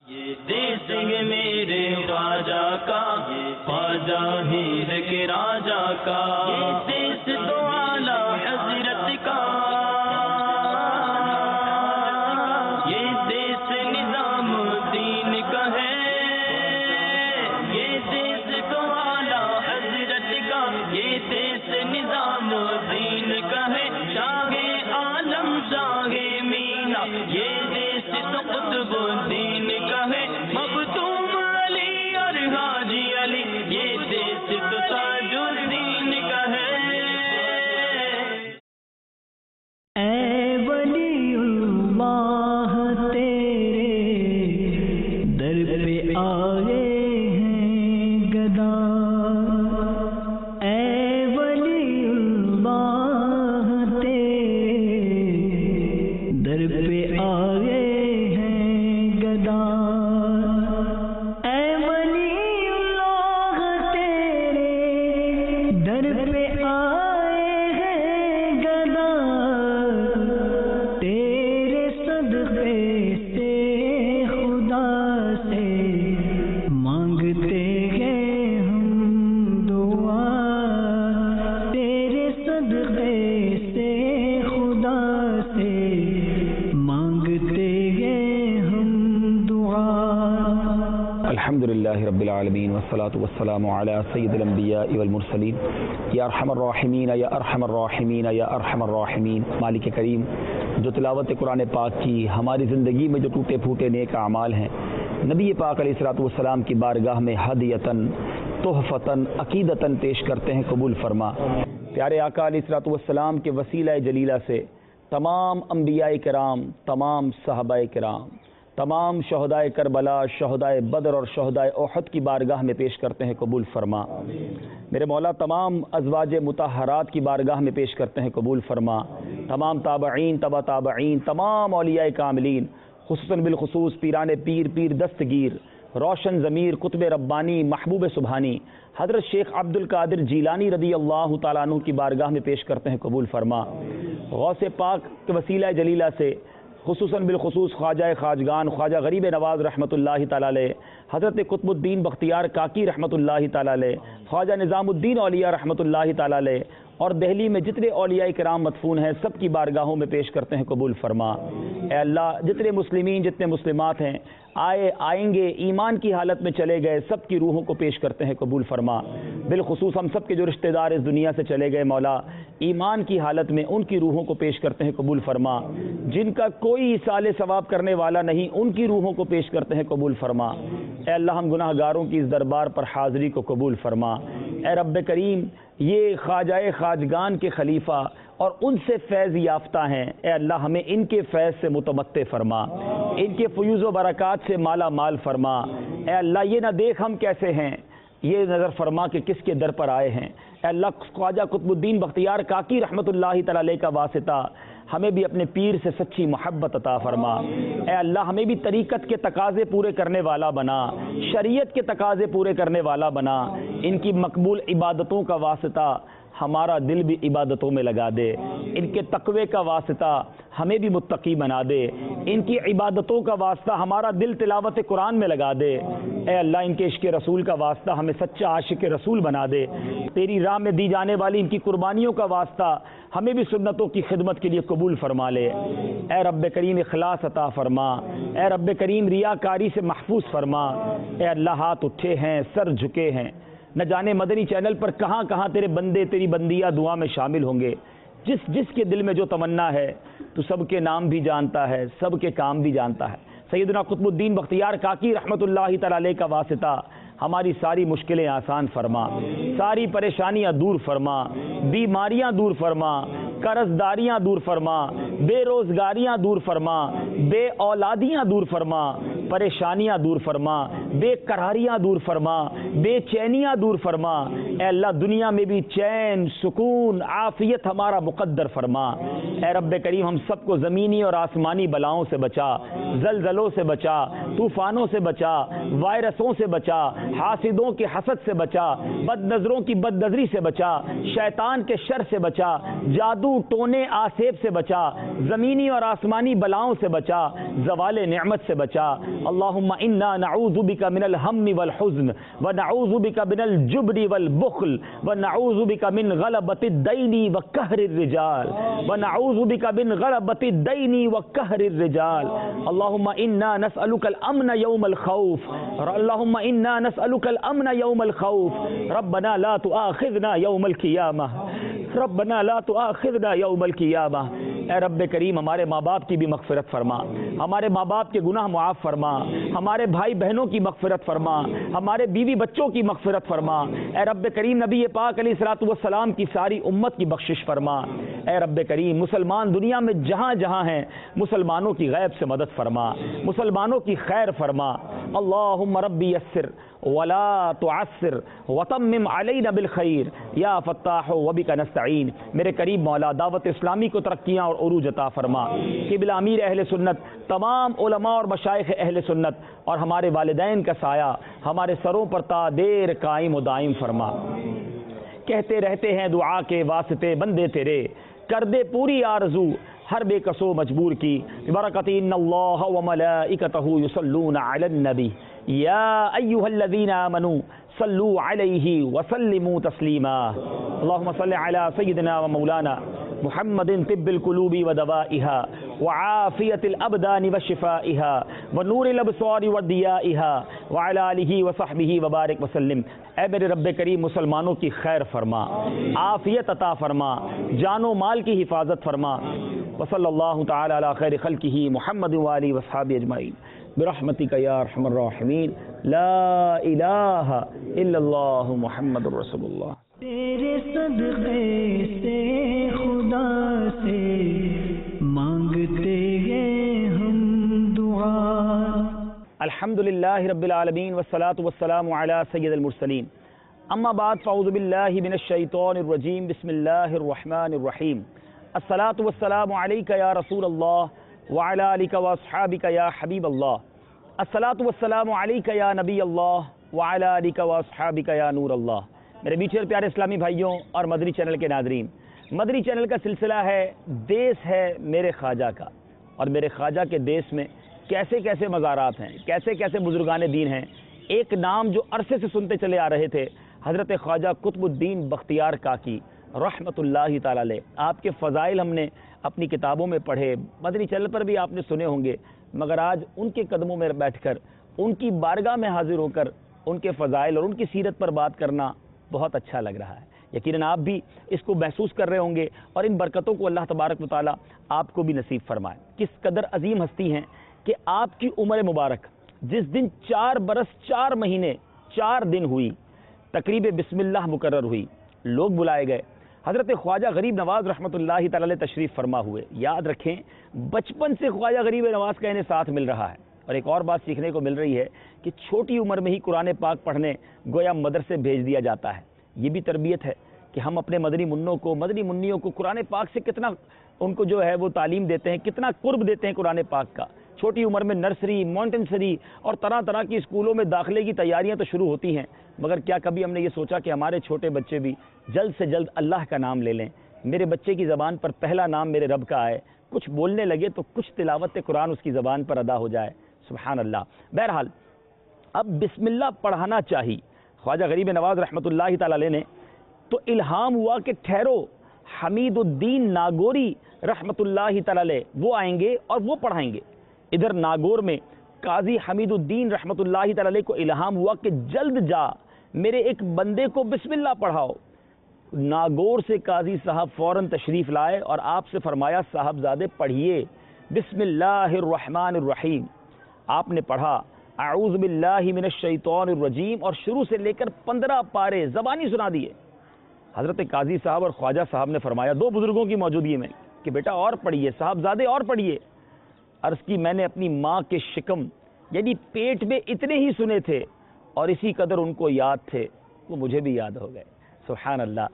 یہ دیس ہے میرے خواجہ کا، خواجہ ہیر کے راجا کا، یہ دیس تو اعلی حضرت کا، یہ دیس نظام الدین کا ہے، یہ دیس تو اعلی حضرت کا، یہ دیس نظام الدین کا ہے، شاہ عالم شاہ مینا، یہ دیس تو قطب الدین کا ہے، مختوم علی اور حاجی علی، یہ دیس تو تاج الدین کا ہے۔ اے ولی اللہ تیرے در پہ آئے ہیں گدا، اے ولی اللہ تیرے در پہ آئے ہیں گدا، اے ولی اللہ تیرے در پہ آئے ہیں گدا، تیرے صدقے سے خدا سے مانگتے ہیں ہم دعا، تیرے صدقے سے خدا سے مانگتے ہیں ہم دعا۔ الحمدللہ رب العالمین والصلاة والسلام علی سید الانبیاء والمرسلین، یا ارحم الراحمین یا ارحم الراحمین یا ارحم الراحمین۔ مالک کریم، جو تلاوت قرآن پاک کی ہماری زندگی میں جو ٹوٹے پھوٹے نیک اعمال ہیں، نبی پاک علیہ الصلوۃ والسلام کی بارگاہ میں ہدیتاً تحفتاً عقیدتاً پیش کرتے ہیں، قبول فرما۔ پیارے آقا علیہ الصلوۃ والسلام کے وسیلہ جلیلہ سے تمام انبیاء کرام، تمام صحابہ کرام، تمام شہدائے کربلا، شہدائے بدر اور شہدائے احد کی بارگاہ میں پیش کرتے ہیں، قبول فرما۔ میرے مولا تمام ازواج مطہرات کی بارگاہ میں پیش کرتے ہیں، قبول فرما۔ تمام تابعین، تبع تابعین، تمام اولیاء کاملین، خصوصاً بالخصوص پیران پیر، پیر دستگیر، روشن ضمیر، قطب ربانی، محبوب سبحانی حضرت شیخ عبد القادر جیلانی رضی اللہ تعالیٰ عنہ کی بارگاہ میں پیش کرتے ہیں، قبول فرما۔ غوث پاک کے وسیلہ جلیلہ سے خصوصاً بالخصوص خواجہ خواجگان، خواجہ غریب نواز رحمۃ اللہ تعالیٰ علیہ، حضرت قطب الدین بختیار کاکی رحمۃ اللہ تعالیٰ علیہ، خواجہ نظام الدین اولیاء رحمۃ اللہ تعالیٰ علیہ، اور دہلی میں جتنے اولیاء کرام مدفون ہیں سب کی بارگاہوں میں پیش کرتے ہیں، قبول فرما۔ اے اللہ، جتنے مسلمین، جتنے مسلمات ہیں، آئیں گے، ایمان کی حالت میں چلے گئے، سب کی روحوں کو پیش کرتے ہیں، قبول فرما۔ بالخصوص ہم سب کے جو رشتہ دار اس دنیا سے چلے گئے مولا، ایمان کی حالت میں ان کی روحوں کو پیش کرتے ہیں، قبول فرما۔ جن کا کوئی ایصال ثواب کرنے والا نہیں، ان کی روحوں کو پیش کرتے ہیں، قبول فرما۔ اے اللہ، ہم گناہ گاروں کی اس دربار پر حاضری کو قبول فرما۔ اے رب کریم، یہ خواجہ خواجگان کے خلیفہ اور ان سے فیض یافتہ ہیں، اے اللہ ہمیں ان کے فیض سے متمتع فرما، ان کے فیوز و برکات سے مالا مال فرما۔ اے اللہ، یہ نہ دیکھ ہم کیسے ہیں، یہ نظر فرما کہ کس کے در پر آئے ہیں۔ اے اللہ، خواجہ قطب الدین بختیار کاکی رحمۃ اللہ تعالیٰ علیہ کا واسطہ ہمیں بھی اپنے پیر سے سچی محبت عطا فرما۔ اے اللہ، ہمیں بھی طریقت کے تقاضے پورے کرنے والا بنا، شریعت کے تقاضے پورے کرنے والا بنا۔ ان کی مقبول عبادتوں کا واسطہ ہمارا دل بھی عبادتوں میں لگا دے، ان کے تقوی کا واسطہ ہمیں بھی متقی بنا دے، ان کی عبادتوں کا واسطہ ہمارا دل تلاوت قرآن میں لگا دے۔ اے اللہ، ان کے عشق رسول کا واسطہ ہمیں سچا عاشق رسول بنا دے، تیری راہ میں دی جانے والی ان کی قربانیوں کا واسطہ ہمیں بھی سنتوں کی خدمت کے لیے قبول فرما لے۔ اے رب کریم، اخلاص عطا فرما۔ اے رب کریم، ریاکاری سے محفوظ فرما۔ اے اللہ، ہاتھ اٹھے ہیں، سر جھکے ہیں، نہ جانے مدنی چینل پر کہاں کہاں تیرے بندے، تیری بندیاں دعا میں شامل ہوں گے۔ جس کے دل میں جو تمنا ہے تو سب کے نام بھی جانتا ہے، سب کے کام بھی جانتا ہے۔ سیدنا قطب الدین بختیار کاکی رحمۃ اللہ تعالیٰ علیہ کا واسطہ ہماری ساری مشکلیں آسان فرما، ساری پریشانیاں دور فرما، بیماریاں دور فرما، قرض داریاں دور فرما، بے روزگاریاں دور فرما، بے اولادیاں دور فرما، پریشانیاں دور فرما، بے قراریاں دور فرما، بے چینیاں دور فرما۔ اے اللہ، دنیا میں بھی چین، سکون، عافیت ہمارا مقدر فرما۔ اے رب کریم، ہم سب کو زمینی اور آسمانی بلاؤں سے بچا، زلزلوں سے بچا، طوفانوں سے بچا، وائرسوں سے بچا، حاسدوں کے حسد سے بچا، بد نظروں کی بد نظری سے بچا، شیطان کے شر سے بچا، جادو ٹونے آسیب سے بچا، زمینی اور آسمانی بلاؤں سے بچا۔ بچا، زوال نعمت سے بچا۔ اللہم انا نعوذ بک من الہم والحزن ونعوذ بک من الجبن والبخل ونعوذ بک من غلبۃ الدین وقہر الرجال ونعوذ بک من غلبۃ الدین وقہر الرجال۔ اللہم انا نسألک الامن یوم الخوف، اللہم انا نسألک الامن یوم الخوف، ربنا لا تؤاخذنا یوم القیامہ، ربنا لا تؤاخذنا یوم القیامہ۔ اے رب کریم ہمارے ماں باپ کی بھی مغفرت فرما، ہمارے ماں باپ کے گناہ معاف فرما، ہمارے بھائی بہنوں کی مغفرت فرما، ہمارے بیوی بچوں کی مغفرت فرما۔ اے رب کریم نبی پاک علیہ الصلوۃ والسلام کی ساری امت کی بخشش فرما۔ اے رب کریم مسلمان دنیا میں جہاں جہاں ہیں مسلمانوں کی غیب سے مدد فرما، مسلمانوں کی خیر فرما۔ اللہم ربی یسر ولا تعسر وتمم علینا بالخیر یا فتاح وبک نستعین۔ میرے قریب مولا دعوت اسلامی کو ترقیاں اور عروج عطا فرما۔ قبلہ امیر اہل سنت، تمام علماء اور مشائخ اہل سنت اور ہمارے والدین کا سایہ ہمارے سروں پر تا دیر قائم و دائم فرما۔ کہتے رہتے ہیں دعا کے واسطے بندے تیرے، کر دے پوری آرزو ہر بے کسو مجبور کی۔ برکت ان اللہ وملائکتہ یصلون علی النبی یا ایھا الذین آمنوا صلوا علیہ وسلموا تسلیما۔ اللہم صل علی سیدنا و مولانا محمد طب القلوب ودوائها وعافیت الابدان وشفائها ونور الابصار وضیائها وعلی آلہ وصحبہ وبارک وسلم۔ اے میرے رب کریم مسلمانوں کی خیر فرما، عافیت عطا فرما، جان و مال کی حفاظت فرما۔ وصلی اللہ تعالی علی خیر خلقہ محمد وآلہ وصحبہ اجمعین برحمتک یا ارحم الراحمین۔ لا الہ الا اللہ محمد رسول اللہ۔ تیرے صدقے سے خدا سے مانگتے ہیں ہم دعا۔ الحمدللہ رب العالمین والصلاة والسلام علی سید المرسلین، اما بعد فاعوذ باللہ من الشیطان الرجیم، بسم اللہ الرحمن الرحیم۔ الصلاة والسلام علیک یا رسول اللہ وعلی آلک واصحابک یا حبیب اللہ۔ الصلاة والسلام علیک یا نبی اللہ وعلی آلک واصحابک یا نور اللہ۔ میرے میٹھے اور پیارے اسلامی بھائیوں اور مدنی چینل کے ناظرین، مدنی چینل کا سلسلہ ہے دیس ہے میرے خواجہ کا، اور میرے خواجہ کے دیس میں کیسے کیسے مزارات ہیں، کیسے کیسے بزرگان دین ہیں۔ ایک نام جو عرصے سے سنتے چلے آ رہے تھے، حضرت خواجہ قطب الدین بختیار کاکی رحمۃ اللہ تعالی علیہ۔ آپ کے فضائل ہم نے اپنی کتابوں میں پڑھے، مدنی چینل پر بھی آپ نے سنے ہوں گے، مگر آج ان کے قدموں میں بیٹھ کر، ان کی بارگاہ میں حاضر ہو کر ان کے فضائل اور ان کی سیرت پر بات کرنا بہت اچھا لگ رہا ہے۔ یقیناً آپ بھی اس کو محسوس کر رہے ہوں گے، اور ان برکتوں کو اللہ تبارک و تعالیٰ آپ کو بھی نصیب فرمائے۔ کس قدر عظیم ہستی ہیں کہ آپ کی عمر مبارک جس دن 4 برس 4 مہینے 4 دن ہوئی، تقریب بسم اللہ مقرر ہوئی، لوگ بلائے گئے، حضرت خواجہ غریب نواز رحمۃ اللہ تعالی علیہ تشریف فرما ہوئے۔ یاد رکھیں بچپن سے خواجہ غریب نواز کا انہیں ساتھ مل رہا ہے، اور ایک اور بات سیکھنے کو مل رہی ہے کہ چھوٹی عمر میں ہی قرآن پاک پڑھنے گویا مدرسے بھیج دیا جاتا ہے۔ یہ بھی تربیت ہے کہ ہم اپنے مدنی منوں کو، مدنی منیوں کو قرآن پاک سے کتنا ان کو جو ہے وہ تعلیم دیتے ہیں، کتنا قرب دیتے ہیں قرآن پاک کا۔ چھوٹی عمر میں نرسری، مونٹنسری اور طرح طرح کی اسکولوں میں داخلے کی تیاریاں تو شروع ہوتی ہیں، مگر کیا کبھی ہم نے یہ سوچا کہ ہمارے چھوٹے بچے بھی جلد سے جلد اللہ کا نام لے لیں، میرے بچے کی زبان پر پہلا نام میرے رب کا آئے، کچھ بولنے لگے تو کچھ تلاوت قرآن اس کی زبان پر ادا ہو جائے، سبحان اللہ۔ بہرحال اب بسم اللہ پڑھانا چاہیے۔ خواجہ غریب نواز رحمۃ اللہ تعالی علیہ نے تو الہام ہوا کہ ٹھہرو، حمید الدین ناگوری رحمۃ اللہ تعالی علیہ وہ آئیں گے اور وہ پڑھائیں گے۔ ادھر ناگور میں قاضی حمید الدین رحمۃ اللہ تعالی علیہ کو الہام ہوا کہ جلد جا میرے ایک بندے کو بسم اللہ پڑھاؤ۔ ناگور سے قاضی صاحب فوراً تشریف لائے اور آپ سے فرمایا صاحبزادے پڑھیے بسم اللہ الرحمن الرحیم۔ آپ نے پڑھا اعوذ باللہ من الشیطان الرجیم، اور شروع سے لے کر 15 پارے زبانی سنا دیے۔ حضرت قاضی صاحب اور خواجہ صاحب نے فرمایا دو بزرگوں کی موجودگی میں کہ بیٹا اور پڑھیے، صاحبزادے اور پڑھیے۔ عرض کی میں نے اپنی ماں کے شکم یعنی پیٹ میں اتنے ہی سنے تھے اور اسی قدر ان کو یاد تھے، وہ مجھے بھی یاد ہو گئے۔ سبحان اللہ،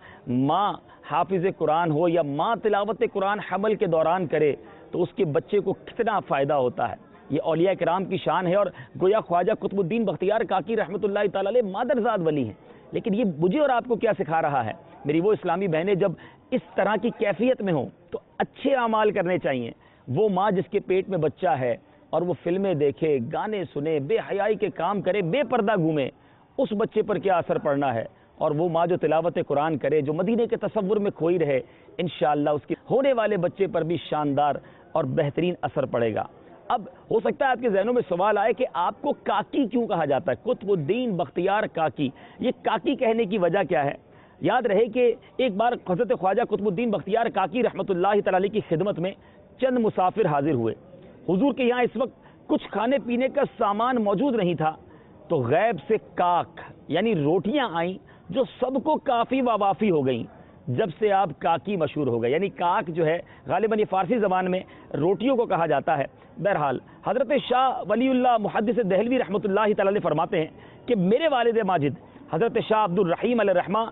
ماں حافظ قرآن ہو یا ماں تلاوت قرآن حمل کے دوران کرے تو اس کے بچے کو کتنا فائدہ ہوتا ہے۔ یہ اولیاء کرام کی شان ہے، اور گویا خواجہ قطب الدین بختیار کاکی رحمۃ اللہ تعالی علیہ مادرزاد ولی ہیں، لیکن یہ مجھے اور آپ کو کیا سکھا رہا ہے؟ میری وہ اسلامی بہنیں جب اس طرح کی کیفیت میں ہوں تو اچھے اعمال کرنے چاہیے، وہ ماں جس کے پیٹ میں بچہ ہے اور وہ فلمیں دیکھے، گانے سنے، بے حیائی کے کام کرے، بے پردہ گھومے، اس بچے پر کیا اثر پڑنا ہے؟ اور وہ ماں جو تلاوت قرآن کرے، جو مدینے کے تصور میں کھوئی رہے، انشاءاللہ اس کے ہونے والے بچے پر بھی شاندار اور بہترین اثر پڑے گا۔ اب ہو سکتا ہے آپ کے ذہنوں میں سوال آئے کہ آپ کو کاکی کیوں کہا جاتا ہے؟ قطب الدین بختیار کاکی، یہ کاکی کہنے کی وجہ کیا ہے؟ یاد رہے کہ ایک بار حضرت خواجہ قطب الدین بختیار کاکی رحمۃ اللہ تعالی کی خدمت میں چند مسافر حاضر ہوئے۔ حضور کے یہاں اس وقت کچھ کھانے پینے کا سامان موجود نہیں تھا، تو غیب سے کاک یعنی روٹیاں آئیں جو سب کو کافی وافی ہو گئیں۔ جب سے آپ کاکی مشہور ہو گئے، یعنی کاک جو ہے غالباً یہ فارسی زبان میں روٹیوں کو کہا جاتا ہے۔ بہرحال حضرت شاہ ولی اللہ محدث دہلوی رحمۃ اللہ تعالی فرماتے ہیں کہ میرے والد ماجد حضرت شاہ عبد الرحیم علیہ الرحمہ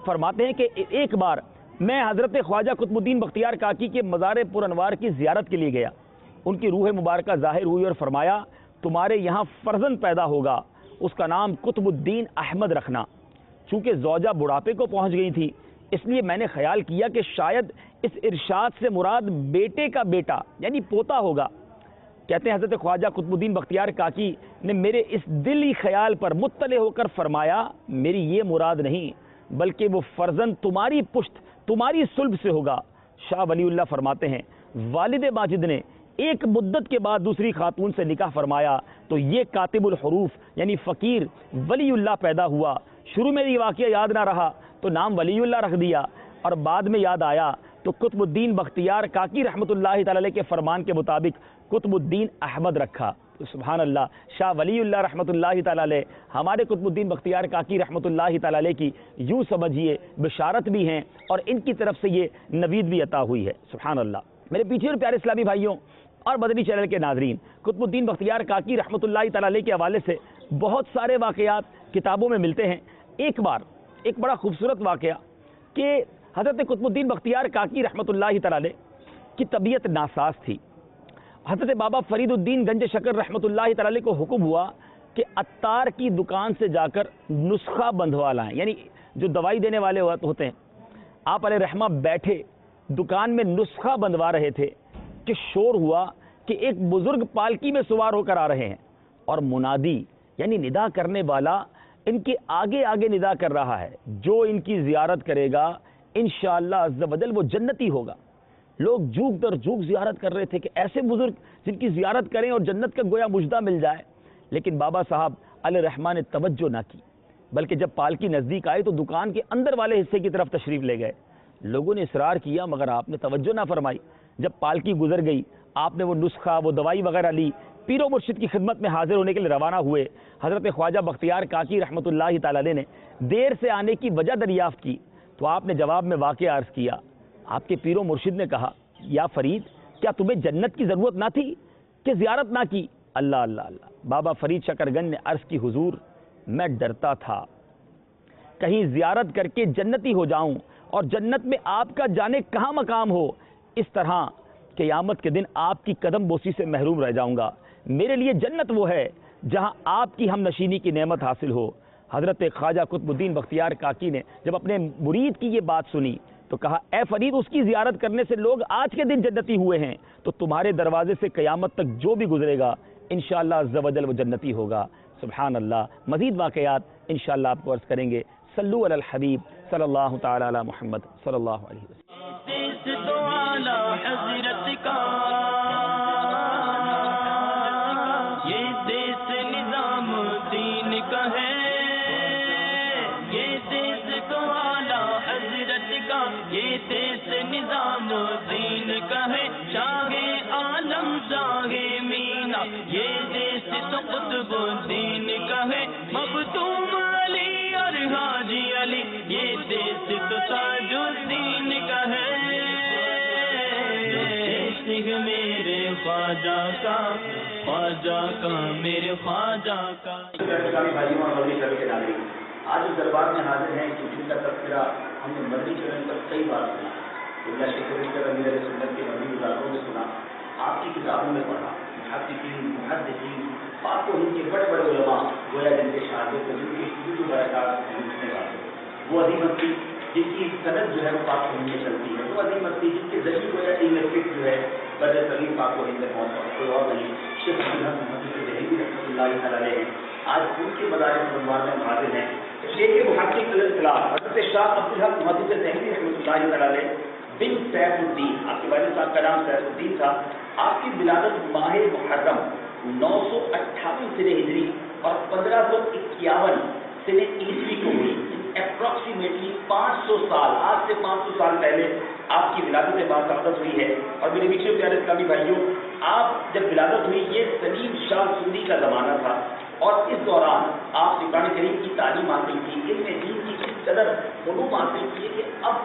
فرماتے ہیں کہ ایک بار میں حضرت خواجہ قطب الدین بختیار کاکی کے مزار پر انوار کی زیارت کے لیے گیا۔ ان کی روح مبارکہ ظاہر ہوئی اور فرمایا تمہارے یہاں فرزند پیدا ہوگا، اس کا نام قطب الدین احمد رکھنا۔ چونکہ زوجہ بڑھاپے کو پہنچ گئی تھی، اس لیے میں نے خیال کیا کہ شاید اس ارشاد سے مراد بیٹے کا بیٹا یعنی پوتا ہوگا۔ کہتے ہیں حضرت خواجہ قطب الدین بختیار کاکی نے میرے اس دلی خیال پر مطلع ہو کر فرمایا میری یہ مراد نہیں، بلکہ وہ فرزند تمہاری پشت تمہاری صلب سے ہوگا۔ شاہ ولی اللہ فرماتے ہیں والد ماجد نے ایک مدت کے بعد دوسری خاتون سے نکاح فرمایا تو یہ کاتب الحروف یعنی فقیر ولی اللہ پیدا ہوا۔ شروع میں یہ واقعہ یاد نہ رہا تو نام ولی اللہ رکھ دیا، اور بعد میں یاد آیا تو قطب الدین بختیار کاکی رحمۃ اللہ تعالی کے فرمان کے مطابق قطب الدین احمد رکھا۔ سبحان اللہ، شاہ ولی اللہ رحمۃ اللہ تعالی ہمارے قطب الدین بختیار کاکی رحمۃ اللہ تعالی کی یوں سمجھیے بشارت بھی ہیں اور ان کی طرف سے یہ نوید بھی عطا ہوئی ہے۔ سبحان اللہ۔ میرے پیچھے اور پیارے اسلامی بھائیوں اور مدنی چینل کے ناظرین، قطب الدین بختیار کاکی رحمۃ اللہ تعالی کے حوالے سے بہت سارے واقعات کتابوں میں ملتے ہیں۔ ایک بار ایک بڑا خوبصورت واقعہ کہ حضرت قطب الدین بختیار کاکی رحمۃ اللہ تعالی کی طبیعت ناساز تھی۔ حضرت بابا فرید الدین گنج شکر رحمۃ اللہ تعالی کو حکم ہوا کہ عطار کی دکان سے جا کر نسخہ بندھوا لائیں، یعنی جو دوائی دینے والے ہوتے ہیں۔ آپ علیہ رحمہ بیٹھے دکان میں نسخہ بندھوا رہے تھے کہ شور ہوا کہ ایک بزرگ پالکی میں سوار ہو کر آ رہے ہیں، اور منادی یعنی ندا کرنے والا ان کے آگے آگے ندا کر رہا ہے جو ان کی زیارت کرے گا انشاءاللہ عز و جل وہ جنتی ہوگا۔ لوگ جھوک در جھوک زیارت کر رہے تھے کہ ایسے بزرگ جن کی زیارت کریں اور جنت کا گویا مجدہ مل جائے، لیکن بابا صاحب علیہ رحمٰن نے توجہ نہ کی، بلکہ جب پالکی نزدیک آئی تو دکان کے اندر والے حصے کی طرف تشریف لے گئے۔ لوگوں نے اصرار کیا مگر آپ نے توجہ نہ فرمائی۔ جب پالکی گزر گئی آپ نے وہ نسخہ وہ دوائی وغیرہ لی، پیر و مرشد کی خدمت میں حاضر ہونے کے لیے روانہ ہوئے۔ حضرت خواجہ بختیار کاکی رحمۃ اللہ تعالی نے دیر سے آنے کی وجہ دریافت کی تو آپ نے جواب میں واقعہ عرض کیا۔ آپ کے پیر و مرشد نے کہا یا فرید کیا تمہیں جنت کی ضرورت نہ تھی کہ زیارت نہ کی؟ اللہ اللہ اللہ۔ بابا فرید شکرگن نے عرض کی حضور میں ڈرتا تھا کہیں زیارت کر کے جنتی ہو جاؤں اور جنت میں آپ کا جانے کہاں مقام ہو، اس طرح قیامت کے دن آپ کی قدم بوسی سے محروم رہ جاؤں گا۔ میرے لیے جنت وہ ہے جہاں آپ کی ہم نشینی کی نعمت حاصل ہو۔ حضرت خواجہ قطب الدین بختیار کاکی نے جب اپنے مرید کی یہ بات سنی تو کہا اے فرید اس کی زیارت کرنے سے لوگ آج کے دن جنتی ہوئے ہیں، تو تمہارے دروازے سے قیامت تک جو بھی گزرے گا انشاءاللہ عز و جل وہ جنتی ہوگا۔ سبحان اللہ۔ مزید واقعات انشاءاللہ آپ کو عرض کریں گے۔ صلو علی الحبیب صلی اللہ تعالی علی محمد صلی اللہ علیہ وسلم۔ یہ دیس نظام دین کا ہے، یہ دیس تو اعلیٰ حضرت کا، یہ دیس نظام دین کا ہے، شاہ عالم شاہ مینا، یہ دیس تو قطب الدین کا ہے، مختوم علی اور حاجی علی، یہ دیس تو تاج الدین کا ہے، میرے خواجہ کا، خواجہ کا میرے خواجہ کا۔ آج اس دربار میں حاضر ہیں کہ جن کا تذکرہ ہم نے مدنی چینل پر کئی بار سنا، اللہ شکر امیر علیہ سنت کے مدنی گزاروں میں سنا، آپ کی کتابوں میں پڑھا، محدثین پاک و ہند کے بڑے بڑے علماء گویا جن کے شہادت کو جن کی برکات سننے والے وہ عظیم ہستی جن کی صنعت جو ہے وہ پاک و ہند میں چلتی ہے، وہ عظیم ہستی جن کے ذریعے کو علم فقہ جو ہے بر صغیر پاک و ہند میں پہنچا، کوئی اور نہیں، شیخ عبدالحق محدث دہلوی رحمۃ اللہ تعالی علیہ آج ان کے مدارس منوار میں حاضر ہیں۔ شیخ محقق الاطلاع حضرت شاہ عبدالحق محدث دہلوی رحمۃ اللہ تعالی علیہ بن سیف الدین، آپ کے والد صاحب کا نام سیف الدین تھا، آپ کی ولادت ماہ محرم 958 سنے ہجری اور 1551 سنے عیسوی کو ہوئی۔ اپروکسیمیٹلی 500 سال، آج سے 500 سال پہلے آپ کی ولادت باسعادت ہوئی ہے۔ اور میرے میٹھے پیارے اسلامی بھائیوں، آپ جب ولادت ہوئی یہ سلیم شاہ سوری کا زمانہ تھا، اور اس دوران آپ نے قرآن کریم کی تعلیم حاصل کی، علم دین کی اس قدر علوم حاصل کیے کہ اب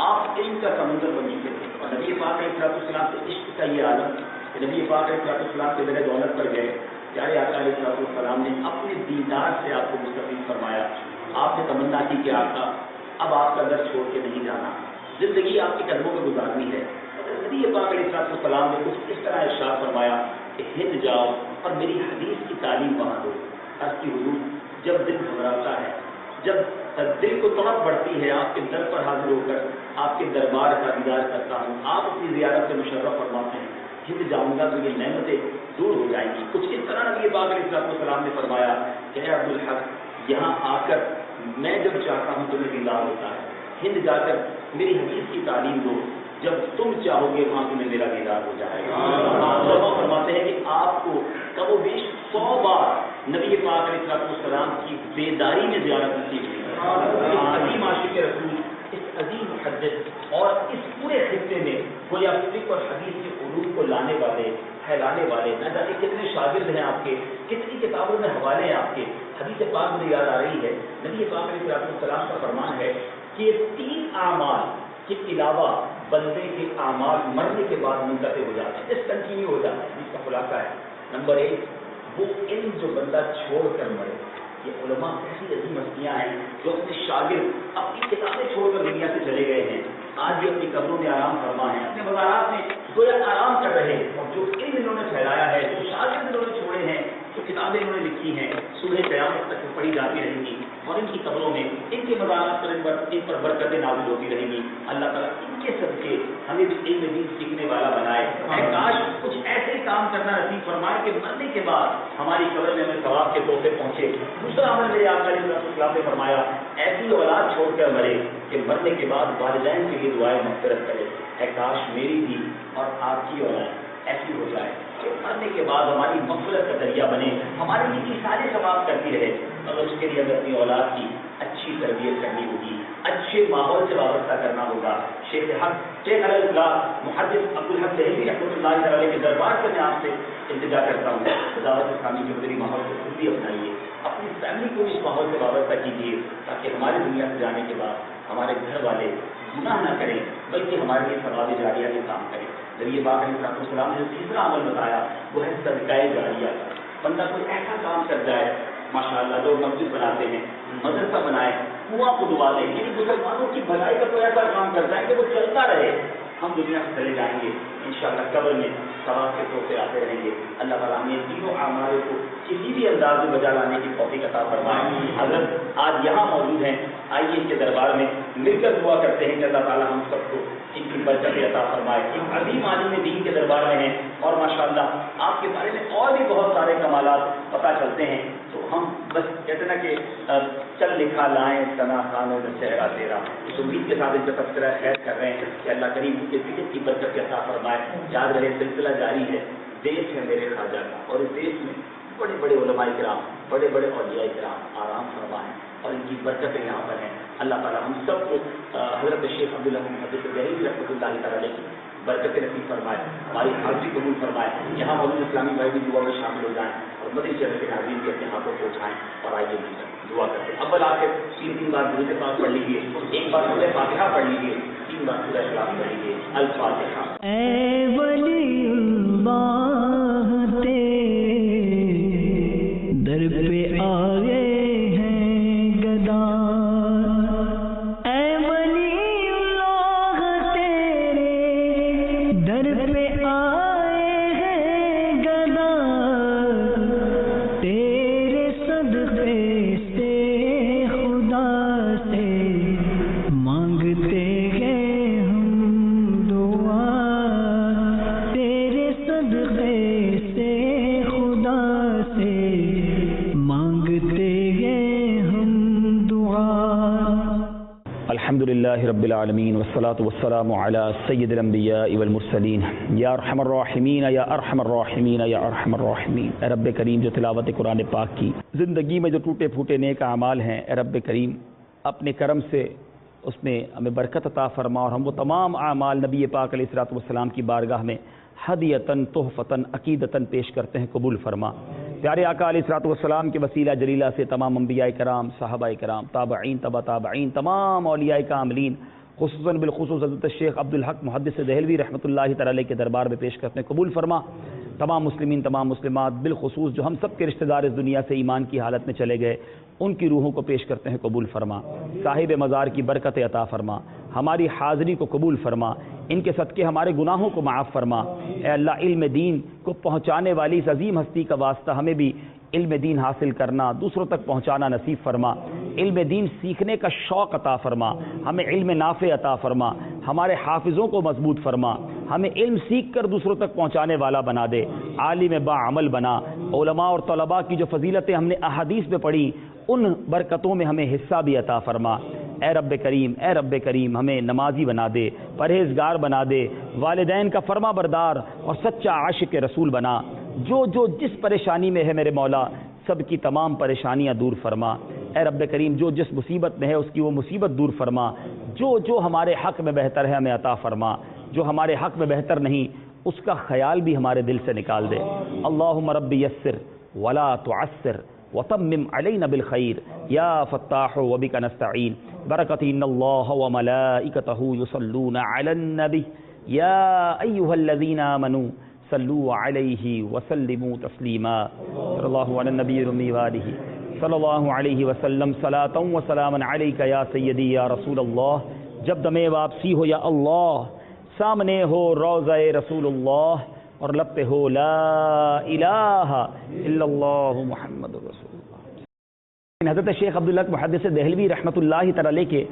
آپ علم کا سمندر بن چکے تھے۔ اور نبی پاک علیہ السلام سے عشق کا یہ عالم کہ نبی پاک علیہ السلام سے میرے دولت پر گئے، پیارے آقا علیہ السلام نے اپنے دیدار سے آپ کو مستفید فرمایا۔ آپ نے تمنا کی کہ آقا اب آپ کا گھر چھوڑ کے نہیں جانا، زندگی آپ کے قدموں میں گزارنی ہے۔ نبی پاک علیہ السلام نے کچھ اس طرح ارشاد فرمایا کہ ہند جاؤ اور میری حدیث کی تعلیم وہاں دو۔ عرض کی حضور، جب دل گھبراتا ہے، جب دل کو تڑپ بڑھتی ہے، آپ کے در پر حاضر ہو کر آپ کے دربار کا دیدار کرتا ہوں، آپ اپنی زیارت سے مشرف فرماتے ہیں، ہند جاؤں گا تو یہ نعمتیں دور ہو جائیں گی۔ کچھ اس طرح نبی پاک علیہ السلام نے فرمایا کہ اے عبدالحق، یہاں آ کر میں جب چاہتا ہوں تمہیں دیدار ہوتا ہے، ہند جا کر میری حدیث کی تعلیم دو، جب تم چاہو گے وہاں تمہیں میرا دیدار ہو جائے گا۔ آپ فرماتے ہیں کہ آپ کو کم و بیش 100 بار نبی پاک علیہ السلام کی بیداری میں زیارت نصیب ہوئی۔ اس عظیم عاشق رسول، اس عظیم محدث اور اس پورے خطے میں گویا فقہ اور حدیث کے علوم کو لانے والے، پھیلانے والے، نہ جانے کتنے شاگرد ہیں آپ کے، کتنی کتابوں میں حوالے ہیں آپ کے۔ حدیث پاک مجھے یاد آ رہی ہے، نبی پاک علیہ السلام کا فرمان ہے کہ 3 اعمال کے علاوہ بندے کے اعمال مرنے کے بعد منقطع ہو جاتے ہیں، ڈسکنٹینیو ہو جاتے ہیں۔ جس کا خلاصہ ہے نمبر 1 وہ علم جو بندہ چھوڑ کر مرے۔ یہ علماء ایسی عظیم ہستیاں ہیں جو اپنے شاگرد اپنی کتابیں چھوڑ کر دنیا سے چلے گئے ہیں، آج بھی اپنی قبروں میں آرام فرما ہے، اپنے مزارات میں گویا آرام کر رہے ہیں، اور جو علم انہوں نے پھیلایا ہے، جو شاگرد انہوں نے چھوڑے ہیں، جو کتابیں انہوں نے لکھی ہیں، صبح قیامت تک پڑھی جاتی رہیں گی، اور ان کی قبروں میں ان کے مزارات پر ان پر برکتیں نازل ہوتی رہیں گی۔ اللہ تعالیٰ ان کے صدقے ہمیں بھی علم دین سیکھنے والا بنائے۔ کاش کچھ ایسے کام کرنا نصیب فرمائے کہ مرنے کے بعد ہماری قبر میں ہمیں ثواب کے تحفے پہنچے۔ دوسرا عمل میرے آقا علیہ السلام نے فرمایا، ایسی اولاد چھوڑ کر مرے کہ مرنے کے بعد والدین کے لیے دعائیں مغفرت کرے۔ اے کاش میری بھی اور آپ کی اولاد ایسی ہو جائے کہ مرنے کے بعد ہماری مغفرت کا ذریعہ بنے، ہمارے لیے سارے ثواب کرتی رہے۔ مگر اس کے لیے ہمیں اپنی اولاد کی اچھی تربیت کرنی ہوگی، اچھے ماحول سے وابستہ کرنا ہوگا۔ شیخ علیہ محدث عبدالحق دہلوی رحمۃ اللہ علیہ کے دربار سے میں آپ سے التجا کرتا ہوں، دعوت اسلامی کے مدنی ماحول کو خود بھی اپنائیے، اپنی فیملی کو اس ماحول سے وابستہ کیجیے، تاکہ ہماری دنیا سے جانے کے بعد ہمارے گھر والے گناہ نہ کریں بلکہ ہمارے لیے ثواب جاریہ کے کام کریں۔ نبی پاک علیہ السلام نے جو تیسرا عمل بتایا وہ ہے صدقہ جاریہ۔ بندہ کوئی ایسا کام کر جائے، ماشاءاللہ لوگ مسجد بناتے ہیں، مدرسہ بنائے، کنواں کھدوا دیں، یعنی مسلمانوں کی بھلائی کا کوئی ایسا کام کرتا ہے کہ وہ چلتا رہے۔ ہم دنیا سے چلے جائیں گے، انشاءاللہ قبر میں ثواب کے طور پہ آتے رہیں گے۔ اللہ تعالیٰ ہمیں تینوں اعمال کو کسی بھی انداز میں بجا لانے کی توفیق عطا فرمائے۔ حضرت آج یہاں موجود ہیں، آئیے ان کے دربار میں مل کر دعا کرتے ہیں کہ اللہ تعالیٰ ہم سب کو ان کی برکت عطا فرمائے۔ ایک عظیم عالم دین کے دربار میں ہیں، اور ماشاءاللہ آپ کے بارے میں اور بھی بہت سارے کمالات پتہ چلتے ہیں، تو ہم بس کہتے ہیں نا کہ چل لکھا لائیں ثنا خانوں میں چہرہ تیرا، اس امید کے ساتھ ان کا تذکرہ خیر کر رہے ہیں کہ اللہ کریم ان کے ذکر کی برکت عطا فرمائے۔ یاد رہے سلسلہ جاری ہے، دیش ہے میرے خواجہ کا، اور اس دیش میں بڑے بڑے علماء کرام، بڑے بڑے اولیاء کرام آرام فرمائیں، اور ان کی برکتیں یہاں پر ہیں۔ اللہ تعالیٰ ہم سب کو حضرت شیخ عبدالحق محدث دہلوی رحمۃ اللہ تعالیٰ کی برکت نصیب فرمائے، ہماری حاضری قبول فرمائے۔ یہاں موجود اسلامی بھائی بھی دعا میں شامل ہو جائیں، اور مدنی چینل کے ناظرین کے اپنے ہاتھوں کو اٹھائیں، اور آئیے مل کر دعا کرتے ہیں۔ اول آخر 3 بار درود پاک پڑھ لیجیے، ایک بار سورہ فاتحہ پڑھ لیجیے، 3 بار سورہ اخلاص پڑھ لیجیے۔ الفاتحہ۔ اے ولی اللہ تیرے در پہ آئے ہیں گدا، اے ولی اللہ تیرے در پہ آئے ہیں گدا، تیرے صدقے سے خدا سے مانگ الحمدللہ رب العالمین والصلاة والسلام علی سید الانبیاء والمرسلین یا ارحم الراحمین یا ارحم الراحمین یا ارحم الراحمین۔ اے رب کریم جو تلاوت قرآن پاک کی زندگی میں جو ٹوٹے پھوٹے نیک اعمال ہیں، اے رب کریم اپنے کرم سے اس میں ہمیں برکت عطا فرما، اور ہم وہ تمام اعمال نبی پاک علیہ الصلوۃ والسلام کی بارگاہ میں ہدیتاً تحفتاً عقیدتاً پیش کرتے ہیں، قبول فرما۔ پیارے آقا علیہ الصلوۃ والسلام کے وسیلہ جلیلہ سے تمام انبیاء کرام، صحابہ کرام، تابعین، تبع تابعین، تمام اولیاء کاملین، خصوصاً بالخصوص حضرت الشیخ عبدالحق محدث دہلوی رحمۃ اللہ تعالی علیہ کے دربار میں پیش کرتے ہیں، قبول فرما۔ تمام مسلمین، تمام مسلمات، بالخصوص جو ہم سب کے رشتہ دار اس دنیا سے ایمان کی حالت میں چلے گئے، ان کی روحوں کو پیش کرتے ہیں، قبول فرما۔ صاحب مزار کی برکت عطا فرما، ہماری حاضری کو قبول فرما، ان کے صدقے ہمارے گناہوں کو معاف فرما۔ اے اللہ، علم دین کو پہنچانے والی اس عظیم ہستی کا واسطہ ہمیں بھی علم دین حاصل کرنا، دوسروں تک پہنچانا نصیب فرما۔ علم دین سیکھنے کا شوق عطا فرما، ہمیں علم نافع عطا فرما، ہمارے حافظوں کو مضبوط فرما، ہمیں علم سیکھ کر دوسروں تک پہنچانے والا بنا دے، عالم با عمل بنا۔ علماء اور طلباء کی جو فضیلتیں ہم نے احادیث میں پڑھی، ان برکتوں میں ہمیں حصہ بھی عطا فرما۔ اے رب کریم، اے رب کریم ہمیں نمازی بنا دے، پرہیزگار بنا دے، والدین کا فرما بردار اور سچا عاشق رسول بنا۔ جو جس پریشانی میں ہے میرے مولا، سب کی تمام پریشانیاں دور فرما۔ اے رب کریم جو جس مصیبت میں ہے اس کی وہ مصیبت دور فرما۔ جو ہمارے حق میں بہتر ہے ہمیں عطا فرما، جو ہمارے حق میں بہتر نہیں اس کا خیال بھی ہمارے دل سے نکال دے۔ اللہم رب یسر ولا تعسر وتمم علینا بالخیر یا فتاح وبک نستعین برکت ان اللہ وملائکتہ یصلون علی النبی یا ایہا الذین آمنوا صلوا علیہ وسلموا تسلیما۔ صلی اللہ علی النبی الأمی وآلہ صلی اللہ علیہ وسلم صلاۃ و سلاما علیک یا سیدی یا رسول اللہ۔ جب دم واپسی ہو یا اللہ، سامنے ہو روضہ رسول اللہ، اور لب پہ ہو لا الہ الا اللہ محمد رسول اللہ۔ حضرت شیخ عبدالحق محدث دہلوی رحمۃ اللہ تعالی علیہ کے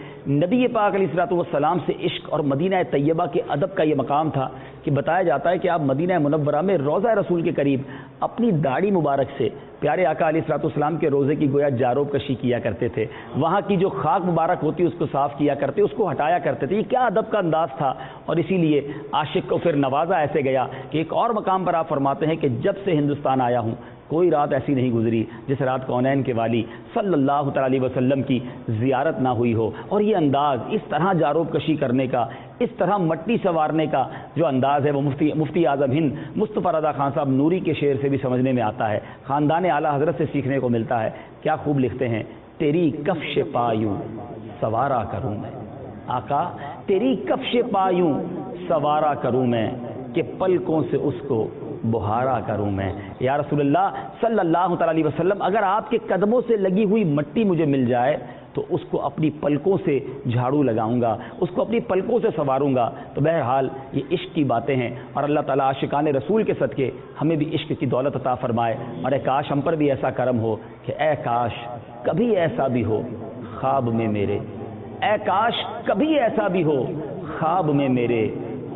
نبی پاک علیہ الصلوۃ والسلام سے عشق اور مدینہ طیبہ کے ادب کا یہ مقام تھا کہ بتایا جاتا ہے کہ آپ مدینہ منورہ میں روضہ رسول کے قریب اپنی داڑھی مبارک سے پیارے آقا علیہ الصلوۃ والسلام کے روزے کی گویا جاروب کشی کیا کرتے تھے، وہاں کی جو خاک مبارک ہوتی اس کو صاف کیا کرتے، اس کو ہٹایا کرتے تھے۔ یہ کیا ادب کا انداز تھا، اور اسی لیے عاشق کو پھر نوازا ایسے گیا کہ ایک اور مقام پر آپ فرماتے ہیں کہ جب سے ہندوستان آیا ہوں کوئی رات ایسی نہیں گزری جس رات کونین کے والی صلی اللہ تعالی علیہ وسلم کی زیارت نہ ہوئی ہو۔ اور یہ انداز، اس طرح جاروب کشی کرنے کا، اس طرح مٹی سنوارنے کا جو انداز ہے وہ مفتی اعظم ہند مصطفیٰ رضا خان صاحب نوری کے شعر سے بھی سمجھنے میں آتا ہے، خاندان اعلیٰ حضرت سے سیکھنے کو ملتا ہے۔ کیا خوب لکھتے ہیں، تیری کفش پایوں سوارا کروں میں، آقا تیری کفش پایوں سوارا کروں میں، کہ پلکوں سے اس کو بہارا کروں میں۔ یا رسول اللہ صلی اللہ تعالی علیہ وسلم، اگر آپ کے قدموں سے لگی ہوئی مٹی مجھے مل جائے تو اس کو اپنی پلکوں سے جھاڑو لگاؤں گا، اس کو اپنی پلکوں سے سنواروں گا۔ تو بہرحال یہ عشق کی باتیں ہیں، اور اللہ تعالیٰ عاشقان رسول کے صدقے ہمیں بھی عشق کی دولت عطا فرمائے، اور اے کاش ہم پر بھی ایسا کرم ہو کہ اے کاش کبھی ایسا بھی ہو خواب میں میرے، اے کاش کبھی ایسا بھی ہو خواب میں میرے،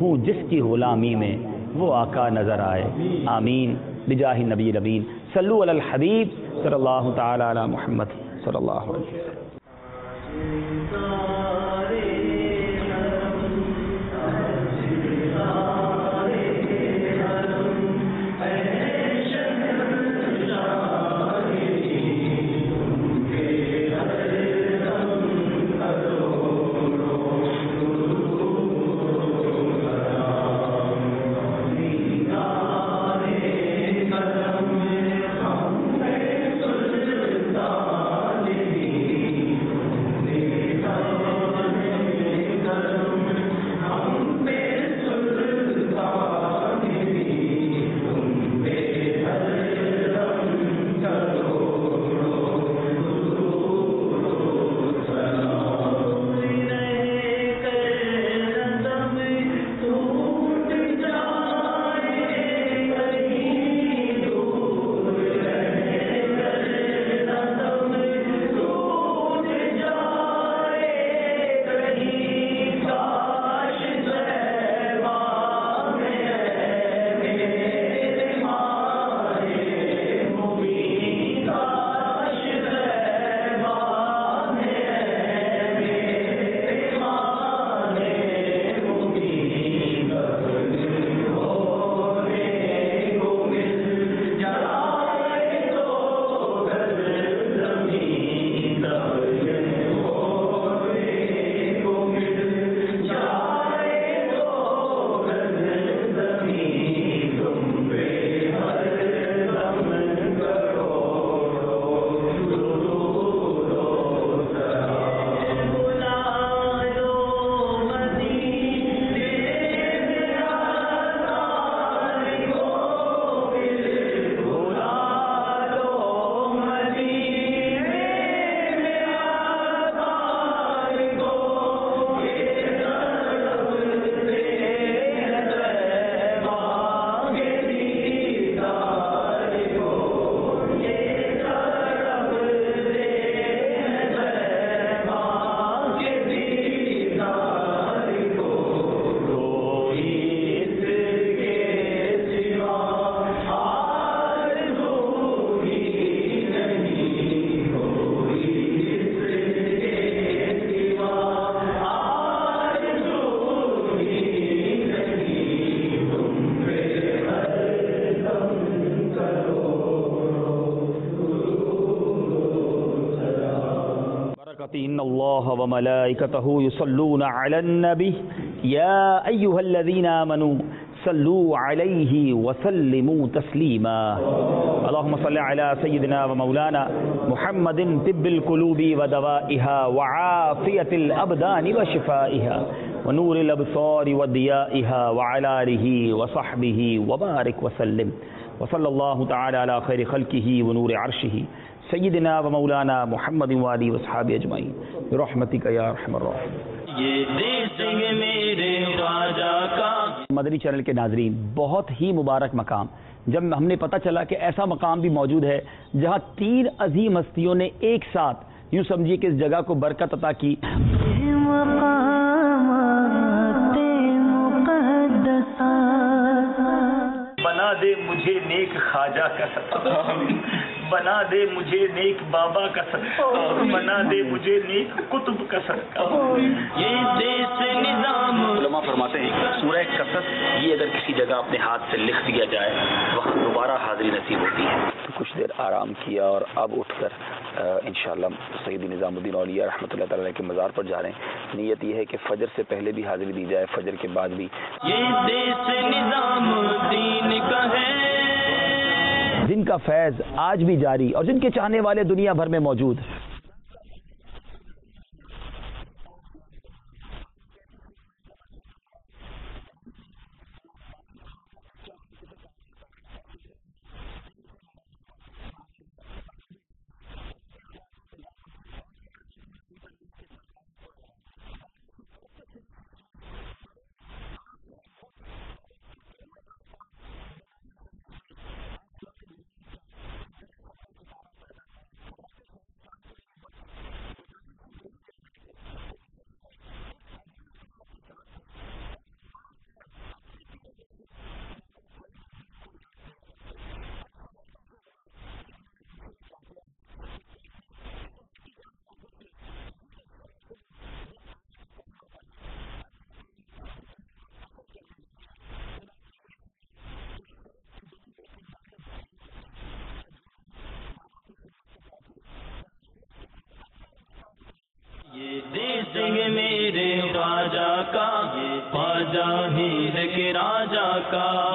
ہوں جس کی غلامی میں وہ آقا نظر آئے۔ آمین بجاہ نبی الامین۔ صلو علی الحبیب صلی اللہ تعالی علی محمد صلی اللہ علیہ وسلم۔ إن الله وملائكته يصلون على النبي يا أيها الذين آمنوا صلوا عليه وسلموا تسليما اللهم صل على سيدنا ومولانا محمد طب القلوب ودوائها وعافية الأبدان وشفائها ونور الأبصار وضيائها وعلى آله وصحبه وبارك وسلم وصلى الله تعالى على خير خلقه ونور عرشه سیدنا و مولانا محمد وآلہ وصحابہ اجمعین برحمتک یا ارحم الراحمین۔ یہ دیس ہے میرے خواجہ کا۔ مدنی چینل کے ناظرین، بہت ہی مبارک مقام جب ہم نے پتہ چلا کہ ایسا مقام بھی موجود ہے جہاں 3 عظیم ہستیوں نے ایک ساتھ یوں سمجھیے کہ اس جگہ کو برکت عطا کی۔ بنا دے مجھے نیک خواجہ کا صدقہ، بنا دے مجھے نیک بابا کا صدقہ، بنا دے مجھے نیک قطب کا صدقہ۔ یہ دیس نظام علماء فرماتے ہیں کہ سورہ قصص یہ اگر کسی جگہ اپنے ہاتھ سے لکھ دیا جائے وہاں دوبارہ حاضری نصیب ہوتی ہے۔ کچھ دیر آرام کیا اور اب اٹھ کر انشاءاللہ سیدی نظام الدین اولیاء رحمۃ اللہ تعالی کے مزار پر جا رہے ہیں۔ نیت یہ ہے کہ فجر سے پہلے بھی حاضری دی جائے، فجر کے بعد بھی۔ یہ دیس نظام الدین کا ہے، جن کا فیض آج بھی جاری اور جن کے چاہنے والے دنیا بھر میں موجود۔ یہ دیس ہے میرے خواجہ کا، خواجہ ہند کے راجہ کا۔